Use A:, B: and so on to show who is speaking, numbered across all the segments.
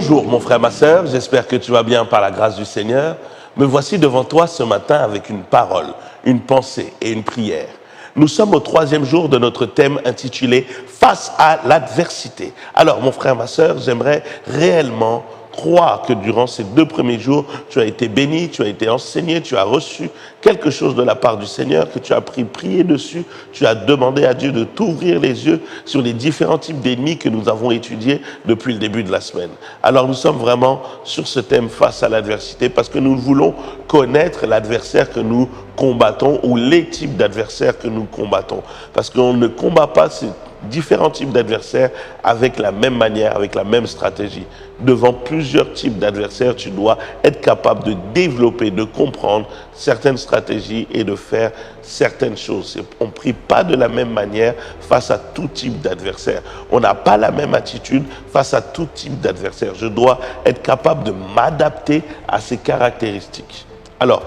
A: Bonjour mon frère, ma sœur, j'espère que tu vas bien par la grâce du Seigneur. Me voici devant toi ce matin avec une parole, une pensée et une prière. Nous sommes au 3e jour de notre thème intitulé « Face à l'adversité ». Alors mon frère, ma sœur, j'aimerais réellement croire que durant ces 2 premiers jours, tu as été béni, tu as été enseigné, tu as reçu quelque chose de la part du Seigneur, que tu as prié dessus, tu as demandé à Dieu de t'ouvrir les yeux sur les différents types d'ennemis que nous avons étudiés depuis le début de la semaine. Alors nous sommes vraiment sur ce thème face à l'adversité parce que nous voulons connaître l'adversaire que nous combattons ou les types d'adversaires que nous combattons. Parce qu'on ne combat pas ces différents types d'adversaires avec la même manière, avec la même stratégie. Devant plusieurs types d'adversaires, tu dois être capable de développer, de comprendre certaines stratégies et de faire certaines choses. On ne prie pas de la même manière face à tout type d'adversaire. On n'a pas la même attitude face à tout type d'adversaire. Je dois être capable de m'adapter à ces caractéristiques. Alors,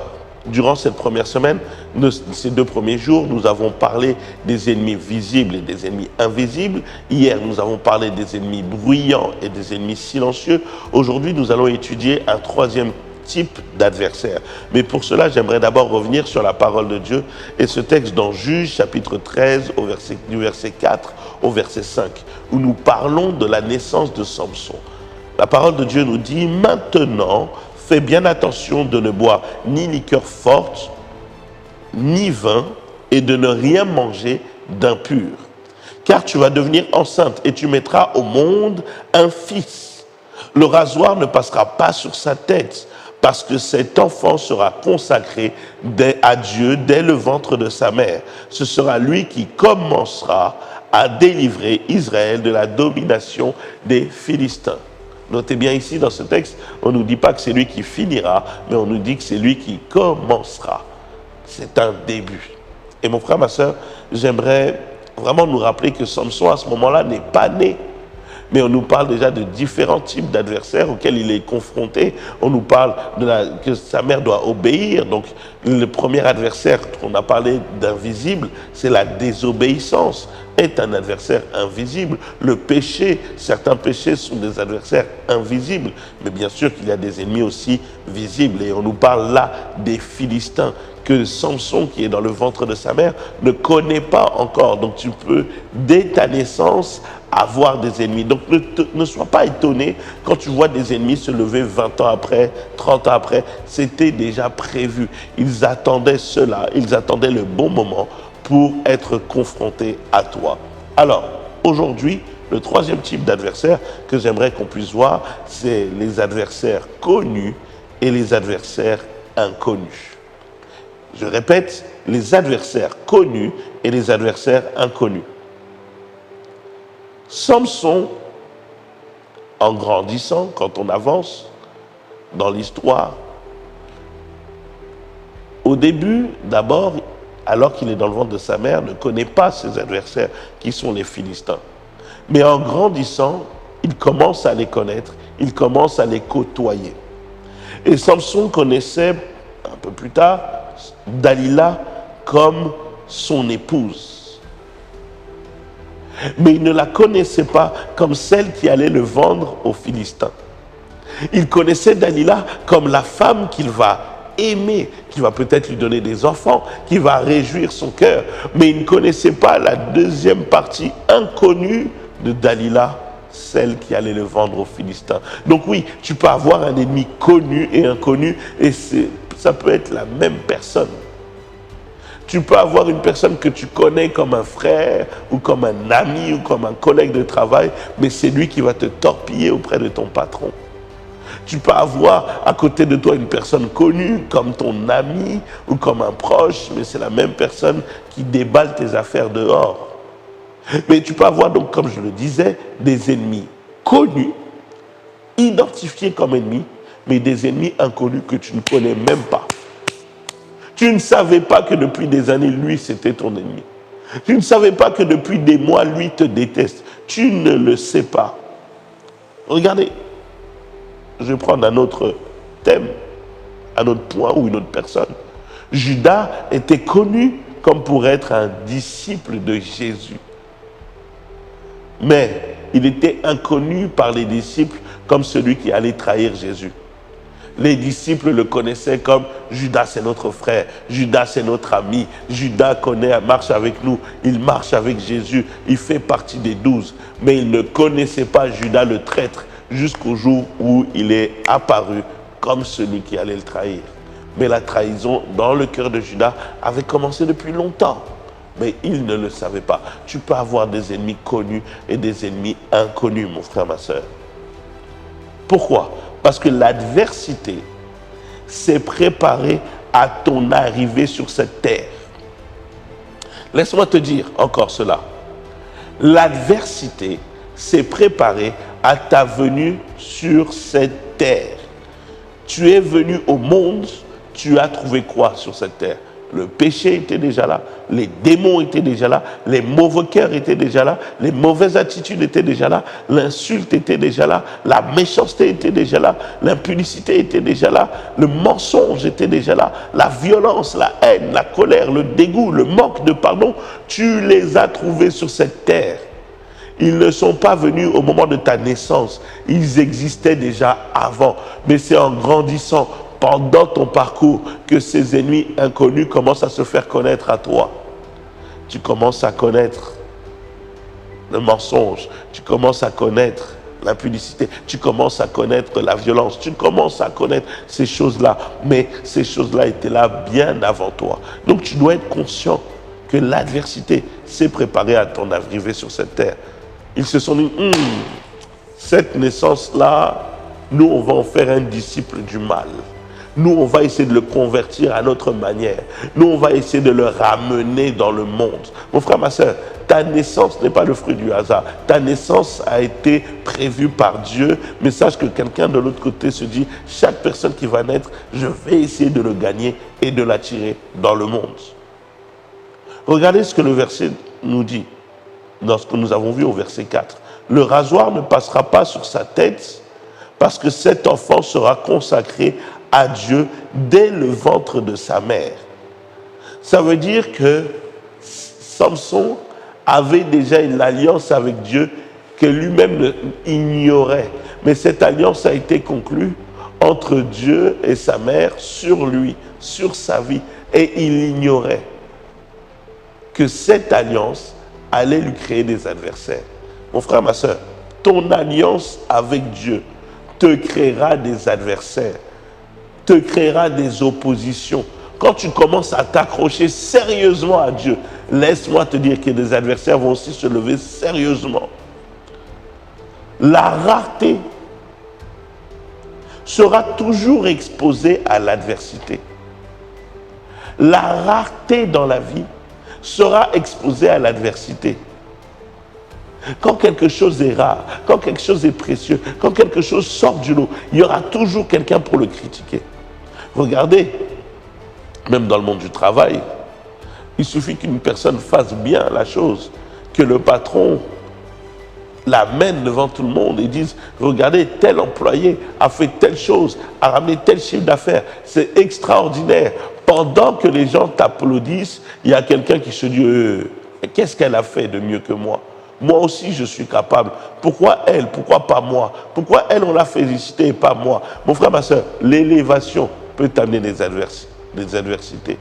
A: durant cette première semaine, ces 2 premiers jours, nous avons parlé des ennemis visibles et des ennemis invisibles. Hier, nous avons parlé des ennemis bruyants et des ennemis silencieux. Aujourd'hui, nous allons étudier un 3e type d'adversaire. Mais pour cela, j'aimerais d'abord revenir sur la parole de Dieu et ce texte dans Juge, chapitre 13, du verset 4 au verset 5, où nous parlons de la naissance de Samson. La parole de Dieu nous dit « Maintenant, fais bien attention de ne boire ni liqueur forte, ni vin, et de ne rien manger d'impur. Car tu vas devenir enceinte et tu mettras au monde un fils. Le rasoir ne passera pas sur sa tête, parce que cet enfant sera consacré à Dieu dès le ventre de sa mère. Ce sera lui qui commencera à délivrer Israël de la domination des Philistins. » Notez bien ici dans ce texte, on ne nous dit pas que c'est lui qui finira, mais on nous dit que c'est lui qui commencera. C'est un début. Et mon frère, ma soeur, j'aimerais vraiment nous rappeler que Samson à ce moment-là n'est pas né. Mais on nous parle déjà de différents types d'adversaires auxquels il est confronté. On nous parle que sa mère doit obéir. Donc le premier adversaire qu'on a parlé d'invisible, c'est la désobéissance, est un adversaire invisible. Le péché, certains péchés sont des adversaires invisibles. Mais bien sûr qu'il y a des ennemis aussi visibles. Et on nous parle là des Philistins, que Samson, qui est dans le ventre de sa mère, ne connaît pas encore. Donc tu peux, dès ta naissance, avoir des ennemis. Donc ne sois pas étonné quand tu vois des ennemis se lever 20 ans après, 30 ans après. C'était déjà prévu. Ils attendaient cela, ils attendaient le bon moment pour être confrontés à toi. Alors, aujourd'hui, le 3e type d'adversaire que j'aimerais qu'on puisse voir, c'est les adversaires connus et les adversaires inconnus. Je répète, les adversaires connus et les adversaires inconnus. Samson, en grandissant, quand on avance dans l'histoire, au début, d'abord, alors qu'il est dans le ventre de sa mère, ne connaît pas ses adversaires, qui sont les Philistins. Mais en grandissant, il commence à les connaître, il commence à les côtoyer. Et Samson connaissait, un peu plus tard, Dalila comme son épouse. Mais il ne la connaissait pas comme celle qui allait le vendre aux Philistins. Il connaissait Dalila comme la femme qu'il va aimer, qui va peut-être lui donner des enfants, qui va réjouir son cœur. Mais il ne connaissait pas la 2e partie inconnue de Dalila, celle qui allait le vendre aux Philistins. Donc oui, tu peux avoir un ennemi connu et inconnu, et ça peut être la même personne. Tu peux avoir une personne que tu connais comme un frère ou comme un ami ou comme un collègue de travail, mais c'est lui qui va te torpiller auprès de ton patron. Tu peux avoir à côté de toi une personne connue comme ton ami ou comme un proche, mais c'est la même personne qui déballe tes affaires dehors. Mais tu peux avoir donc, comme je le disais, des ennemis connus, identifiés comme ennemis, mais des ennemis inconnus que tu ne connais même pas. Tu ne savais pas que depuis des années, lui, c'était ton ennemi. Tu ne savais pas que depuis des mois, lui te déteste. Tu ne le sais pas. Regardez, je vais prendre un autre thème, un autre point ou une autre personne. Judas était connu comme pour être un disciple de Jésus. Mais il était inconnu par les disciples comme celui qui allait trahir Jésus. Les disciples le connaissaient comme Judas, c'est notre frère, Judas, c'est notre ami, Judas marche avec nous, il marche avec Jésus, il fait partie des 12. Mais ils ne connaissaient pas Judas le traître jusqu'au jour où il est apparu comme celui qui allait le trahir. Mais la trahison dans le cœur de Judas avait commencé depuis longtemps. Mais il ne le savait pas. Tu peux avoir des ennemis connus et des ennemis inconnus, mon frère, ma soeur. Pourquoi ? Parce que l'adversité s'est préparée à ton arrivée sur cette terre. Laisse-moi te dire encore cela. L'adversité s'est préparée à ta venue sur cette terre. Tu es venu au monde, tu as trouvé quoi sur cette terre ? Le péché était déjà là, les démons étaient déjà là, les mauvais cœurs étaient déjà là, les mauvaises attitudes étaient déjà là, l'insulte était déjà là, la méchanceté était déjà là, l'impudicité était déjà là, le mensonge était déjà là, la violence, la haine, la colère, le dégoût, le manque de pardon, tu les as trouvés sur cette terre. Ils ne sont pas venus au moment de ta naissance, ils existaient déjà avant, mais c'est en grandissant, pendant ton parcours, que ces ennemis inconnus commencent à se faire connaître à toi. Tu commences à connaître le mensonge, tu commences à connaître l'impudicité, tu commences à connaître la violence, tu commences à connaître ces choses-là, mais ces choses-là étaient là bien avant toi. Donc tu dois être conscient que l'adversité s'est préparée à ton arrivée sur cette terre. Ils se sont dit, cette naissance-là, nous on va en faire un disciple du mal. Nous, on va essayer de le convertir à notre manière. Nous, on va essayer de le ramener dans le monde. Mon frère, ma soeur, ta naissance n'est pas le fruit du hasard. Ta naissance a été prévue par Dieu. Mais sache que quelqu'un de l'autre côté se dit, chaque personne qui va naître, je vais essayer de le gagner et de l'attirer dans le monde. Regardez ce que le verset nous dit, dans ce que nous avons vu au verset 4. Le rasoir ne passera pas sur sa tête parce que cet enfant sera consacré à Dieu dès le ventre de sa mère. Ça veut dire que Samson avait déjà une alliance avec Dieu que lui-même ignorait. Mais cette alliance a été conclue entre Dieu et sa mère sur lui, sur sa vie. Et il ignorait que cette alliance allait lui créer des adversaires. Mon frère, ma soeur, ton alliance avec Dieu te créera des adversaires, te créera des oppositions. Quand tu commences à t'accrocher sérieusement à Dieu, laisse-moi te dire que des adversaires vont aussi se lever sérieusement. La rareté sera toujours exposée à l'adversité. La rareté dans la vie sera exposée à l'adversité. Quand quelque chose est rare, quand quelque chose est précieux, quand quelque chose sort du lot, il y aura toujours quelqu'un pour le critiquer. Regardez, même dans le monde du travail, il suffit qu'une personne fasse bien la chose, que le patron l'amène devant tout le monde et dise, regardez, tel employé a fait telle chose, a ramené tel chiffre d'affaires, c'est extraordinaire. Pendant que les gens t'applaudissent, il y a quelqu'un qui se dit, qu'est-ce qu'elle a fait de mieux que moi ? Moi aussi, je suis capable. Pourquoi elle ? Pourquoi pas moi ? Pourquoi elle, on l'a félicité et pas moi ? Mon frère, ma soeur, l'élévation peut t'amener des adversités.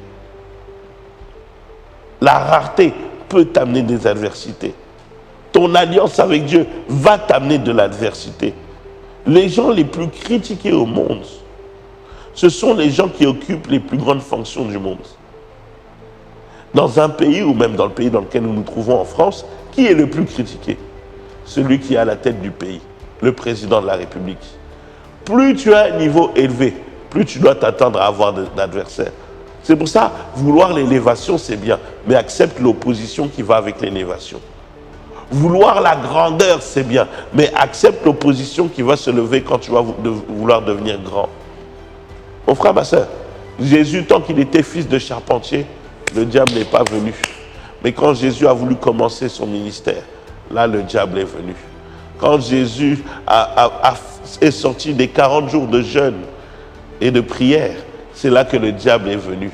A: La rareté peut t'amener des adversités. Ton alliance avec Dieu va t'amener de l'adversité. Les gens les plus critiqués au monde, ce sont les gens qui occupent les plus grandes fonctions du monde. Dans un pays, ou même dans le pays dans lequel nous nous trouvons en France, qui est le plus critiqué ? Celui qui est à la tête du pays, le président de la République. Plus tu as un niveau élevé, plus tu dois t'attendre à avoir d'adversaires. C'est pour ça, vouloir l'élévation, c'est bien, mais accepte l'opposition qui va avec l'élévation. Vouloir la grandeur, c'est bien, mais accepte l'opposition qui va se lever quand tu vas vouloir devenir grand. Mon frère, ma soeur, Jésus, tant qu'il était fils de charpentier, le diable n'est pas venu. Mais quand Jésus a voulu commencer son ministère, là, le diable est venu. Quand Jésus est sorti des 40 jours de jeûne et de prière, c'est là que le diable est venu.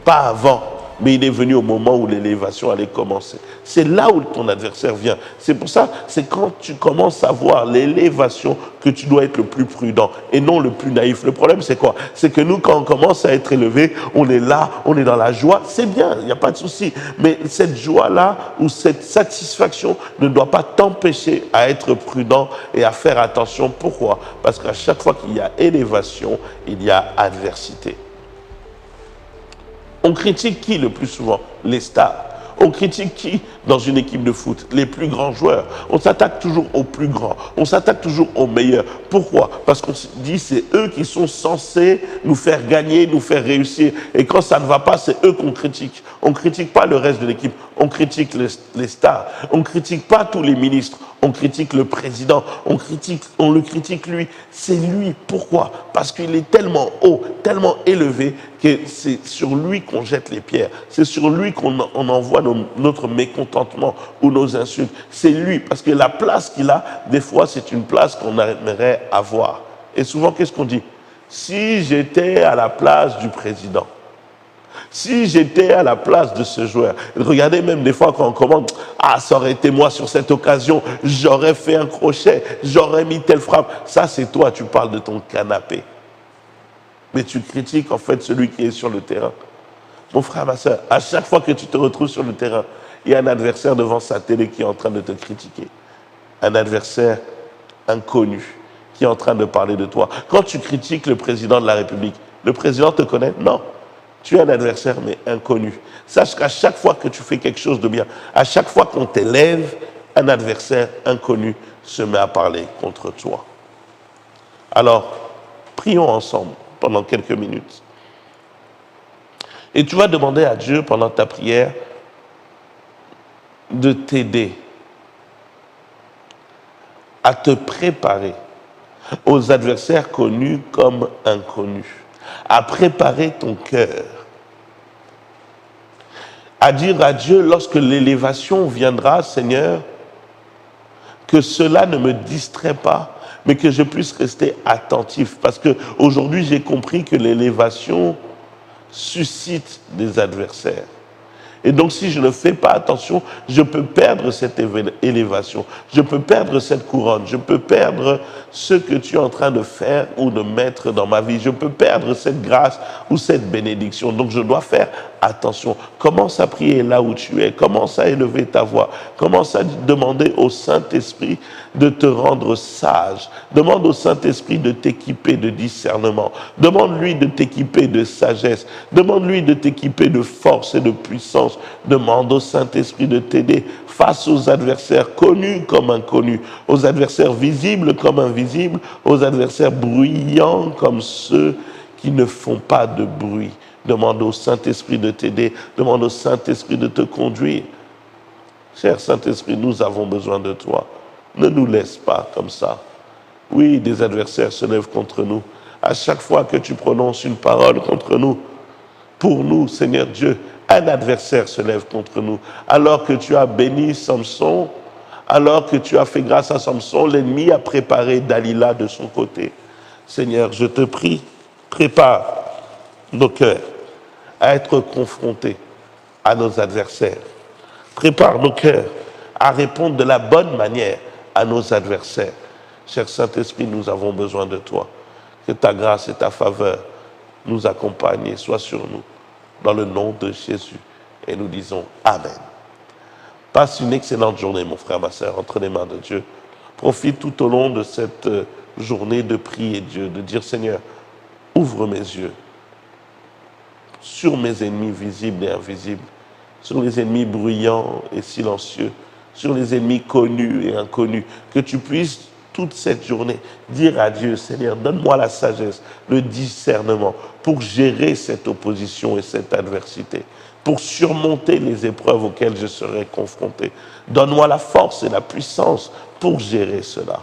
A: Pas avant. mais il est venu au moment où l'élévation allait commencer. C'est là où ton adversaire vient. C'est pour ça, c'est quand tu commences à voir l'élévation que tu dois être le plus prudent et non le plus naïf. Le problème, c'est quoi? C'est que nous, quand on commence à être élevé, on est là, on est dans la joie, c'est bien, il n'y a pas de souci. Mais cette joie-là ou cette satisfaction ne doit pas t'empêcher à être prudent et à faire attention. Pourquoi? Parce qu'à chaque fois qu'il y a élévation, il y a adversité. On critique qui le plus souvent? Les stars. On critique qui dans une équipe de foot? Les plus grands joueurs. On s'attaque toujours aux plus grands. On s'attaque toujours aux meilleurs. Pourquoi? Parce qu'on se dit c'est eux qui sont censés nous faire gagner, nous faire réussir. Et quand ça ne va pas, c'est eux qu'on critique. On ne critique pas le reste de l'équipe. On critique les stars. On ne critique pas tous les ministres. On critique le président. On le critique lui. C'est lui. Pourquoi? Parce qu'il est tellement haut, tellement élevé que c'est sur lui qu'on jette les pierres. C'est sur lui qu'on envoie notre mécontentement ou nos insultes. C'est lui. Parce que la place qu'il a, des fois, c'est une place qu'on aimerait avoir. Et souvent, qu'est-ce qu'on dit? Si j'étais à la place du président, si j'étais à la place de ce joueur, regardez même des fois quand on commande, ah ça aurait été moi sur cette occasion, j'aurais fait un crochet, j'aurais mis telle frappe. Ça c'est toi, tu parles de ton canapé. Mais tu critiques en fait celui qui est sur le terrain. Mon frère, ma soeur, à chaque fois que tu te retrouves sur le terrain, il y a un adversaire devant sa télé qui est en train de te critiquer. Un adversaire inconnu qui est en train de parler de toi. Quand tu critiques le président de la République, le président te connaît? Non. Tu es un adversaire, mais inconnu. Sache qu'à chaque fois que tu fais quelque chose de bien, à chaque fois qu'on t'élève, un adversaire inconnu se met à parler contre toi. Alors, prions ensemble pendant quelques minutes. Et tu vas demander à Dieu pendant ta prière de t'aider à te préparer aux adversaires connus comme inconnus, à préparer ton cœur, à dire à Dieu lorsque l'élévation viendra, Seigneur, que cela ne me distrait pas, mais que je puisse rester attentif. Parce qu'aujourd'hui, j'ai compris que l'élévation suscite des adversaires. Et donc, si je ne fais pas attention, je peux perdre cette élévation. Je peux perdre cette couronne. Je peux perdre ce que tu es en train de faire ou de mettre dans ma vie. Je peux perdre cette grâce ou cette bénédiction. Donc, je dois faire attention. Commence à prier là où tu es. Commence à élever ta voix. Commence à demander au Saint-Esprit de te rendre sage. Demande au Saint-Esprit de t'équiper de discernement. Demande-lui de t'équiper de sagesse. Demande-lui de t'équiper de force et de puissance. Demande au Saint-Esprit de t'aider face aux adversaires connus comme inconnus, aux adversaires visibles comme invisibles, aux adversaires bruyants comme ceux qui ne font pas de bruit. Demande au Saint-Esprit de t'aider. Demande au Saint-Esprit de te conduire. Cher Saint-Esprit, nous avons besoin de toi. Ne nous laisse pas comme ça. Oui, des adversaires se lèvent contre nous. À chaque fois que tu prononces une parole contre nous, pour nous, Seigneur Dieu, un adversaire se lève contre nous. Alors que tu as béni Samson, alors que tu as fait grâce à Samson, l'ennemi a préparé Dalila de son côté. Seigneur, je te prie, prépare nos cœurs à être confrontés à nos adversaires. Prépare nos cœurs à répondre de la bonne manière à nos adversaires. Cher Saint-Esprit, nous avons besoin de toi. Que ta grâce et ta faveur nous accompagnent et soient sur nous. Dans le nom de Jésus. Et nous disons Amen. Passe une excellente journée, mon frère, ma soeur, entre les mains de Dieu. Profite tout au long de cette journée de prier Dieu, de dire Seigneur, ouvre mes yeux sur mes ennemis visibles et invisibles, sur les ennemis bruyants et silencieux, sur les ennemis connus et inconnus, que tu puisses toute cette journée dire à Dieu, Seigneur, donne-moi la sagesse, le discernement pour gérer cette opposition et cette adversité, pour surmonter les épreuves auxquelles je serai confronté. Donne-moi la force et la puissance pour gérer cela.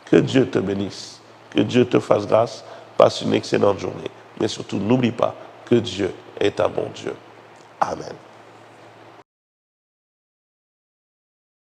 A: Que Dieu te bénisse, que Dieu te fasse grâce, passe une excellente journée. Mais surtout, n'oublie pas que Dieu est un bon Dieu. Amen.